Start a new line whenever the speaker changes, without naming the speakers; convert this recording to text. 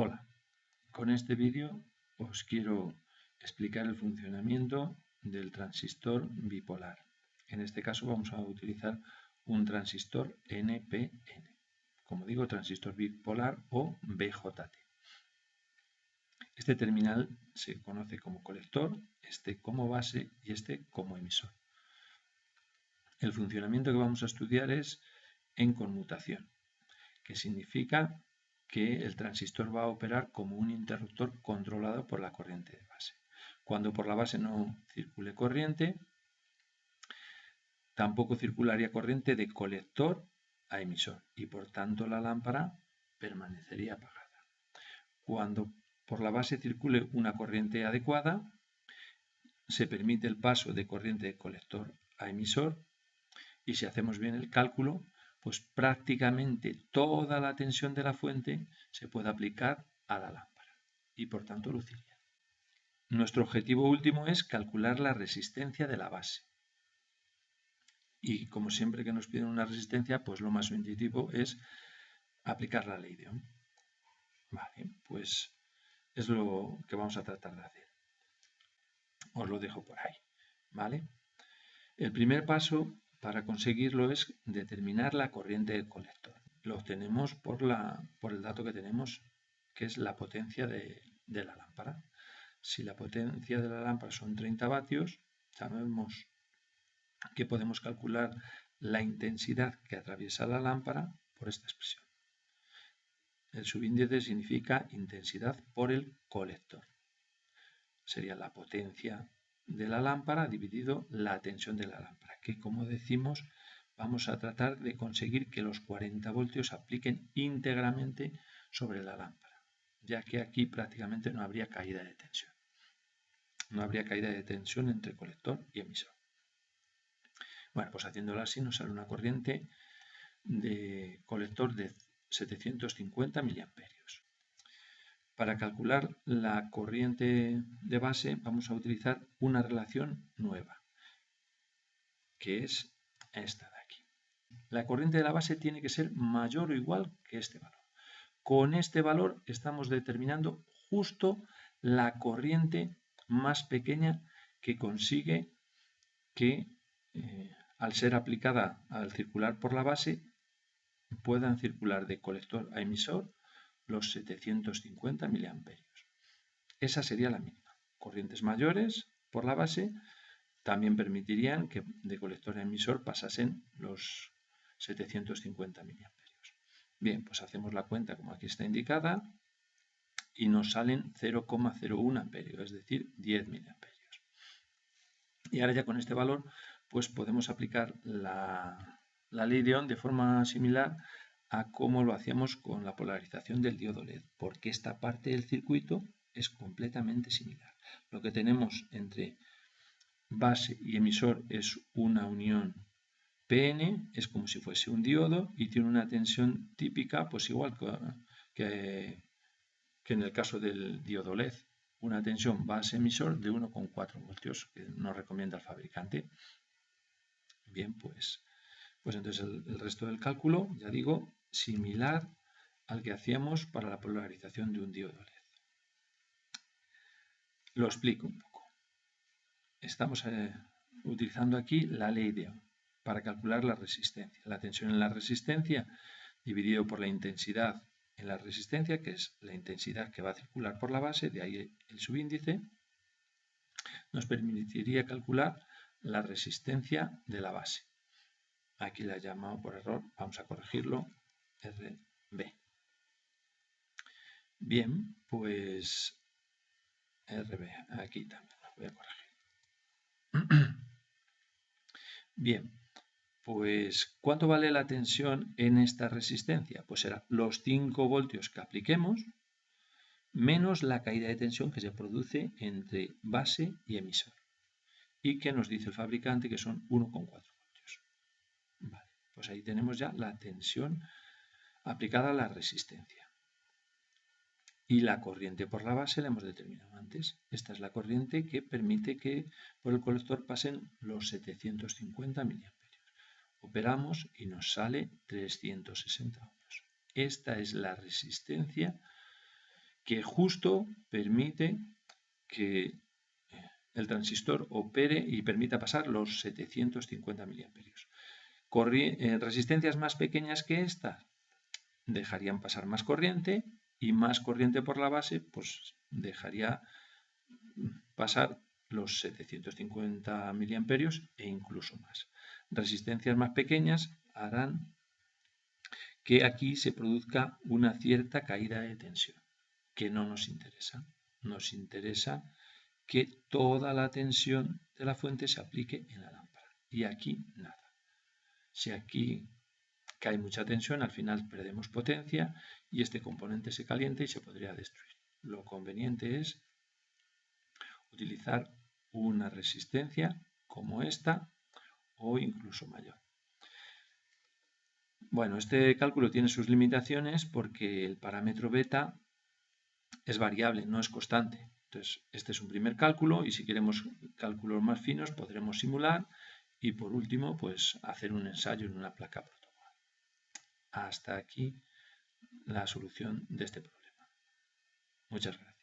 Hola, con este vídeo os quiero explicar el funcionamiento del transistor bipolar. En este caso vamos a utilizar un transistor NPN, como digo, transistor bipolar o BJT. Este terminal se conoce como colector, este como base y este como emisor. El funcionamiento que vamos a estudiar es en conmutación, que significa que el transistor va a operar como un interruptor controlado por la corriente de base. Cuando por la base no circule corriente, tampoco circularía corriente de colector a emisor y por tanto la lámpara permanecería apagada. Cuando por la base circule una corriente adecuada, se permite el paso de corriente de colector a emisor y si hacemos bien el cálculo, pues prácticamente toda la tensión de la fuente se puede aplicar a la lámpara y por tanto luciría. Nuestro objetivo último es calcular la resistencia de la base. Y como siempre que nos piden una resistencia, pues lo más intuitivo es aplicar la ley de Ohm. Vale, pues es lo que vamos a tratar de hacer. Os lo dejo por ahí, ¿vale? El primer paso para conseguirlo es determinar la corriente del colector. Lo obtenemos por el dato que tenemos, que es la potencia de la lámpara. Si la potencia de la lámpara son 30 vatios, sabemos que podemos calcular la intensidad que atraviesa la lámpara por esta expresión. El subíndice significa intensidad por el colector. Sería la potencia de la lámpara dividido la tensión de la lámpara, que como decimos vamos a tratar de conseguir que los 40 voltios apliquen íntegramente sobre la lámpara, ya que aquí prácticamente no habría caída de tensión. No habría caída de tensión entre colector y emisor. Bueno, pues haciéndolo así nos sale una corriente de colector de 750 miliamperios. Para calcular la corriente de base vamos a utilizar una relación nueva, que es esta de aquí. La corriente de la base tiene que ser mayor o igual que este valor. Con este valor estamos determinando justo la corriente más pequeña que consigue que al ser aplicada al circular por la base puedan circular de colector a emisor los 750 miliamperios. Esa sería la mínima. Corrientes mayores por la base también permitirían que de colector a emisor pasasen los 750 miliamperios. Bien, pues hacemos la cuenta como aquí está indicada y nos salen 0,01 amperios, es decir, 10 miliamperios. Y ahora ya con este valor pues podemos aplicar la ley de Ohm de forma similar a cómo lo hacíamos con la polarización del diodo LED, porque esta parte del circuito es completamente similar. Lo que tenemos entre base y emisor es una unión PN, es como si fuese un diodo y tiene una tensión típica, pues igual que en el caso del diodo LED, una tensión base-emisor de 1,4 voltios que nos recomienda el fabricante. Bien, pues entonces el resto del cálculo, ya digo, similar al que hacíamos para la polarización de un diodo LED. Lo explico un poco. Estamos utilizando aquí la ley de Ohm para calcular la resistencia. La tensión en la resistencia dividido por la intensidad en la resistencia, que es la intensidad que va a circular por la base, de ahí el subíndice, nos permitiría calcular la resistencia de la base. Aquí la he llamado por error, vamos a corregirlo, RB. Bien, pues RB, aquí también lo voy a corregir. Bien, pues ¿cuánto vale la tensión en esta resistencia? Pues será los 5 voltios que apliquemos menos la caída de tensión que se produce entre base y emisor y que nos dice el fabricante que son 1,4 voltios. Vale, pues ahí tenemos ya la tensión aplicada a la resistencia. Y la corriente por la base la hemos determinado antes. Esta es la corriente que permite que por el colector pasen los 750 miliamperios. Operamos y nos sale 360 ohmios. Esta es la resistencia que justo permite que el transistor opere y permita pasar los 750 miliamperios. Resistencias más pequeñas que estas dejarían pasar más corriente, y más corriente por la base pues dejaría pasar los 750 miliamperios e incluso más. Resistencias más pequeñas harán que aquí se produzca una cierta caída de tensión, que no nos interesa. Nos interesa que toda la tensión de la fuente se aplique en la lámpara. Y aquí nada. Si aquí cae mucha tensión, al final perdemos potencia y este componente se calienta y se podría destruir. Lo conveniente es utilizar una resistencia como esta o incluso mayor. Bueno, este cálculo tiene sus limitaciones porque el parámetro beta es variable, no es constante. Entonces, este es un primer cálculo y si queremos cálculos más finos podremos simular y por último, pues hacer un ensayo en una placa protoboard. Hasta aquí la solución de este problema. Muchas gracias.